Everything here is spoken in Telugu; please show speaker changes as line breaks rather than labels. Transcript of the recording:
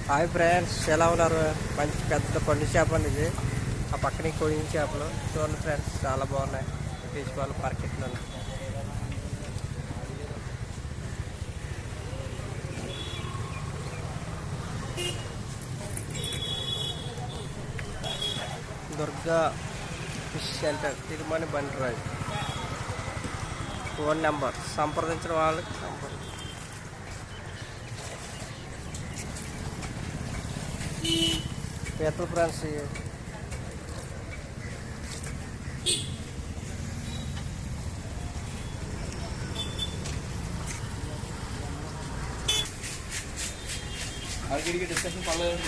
హాయ్ ఫ్రెండ్స్, ఎలా ఉన్నారు? మంచి పెద్ద పండు చేప అండి ఇది. ఆ పక్కన కొయ్యిన చేపలు చూడండి ఫ్రెండ్స్, చాలా బాగున్నాయి. తీసుకోవాలి మార్కెట్లో. Durga fish centre, Tirumani Bandiraju. Phone number సంప్రదించిన వాళ్ళకి పీతలు ఫ్రెండ్స్.
డిస్కషన్ పర్లేదు.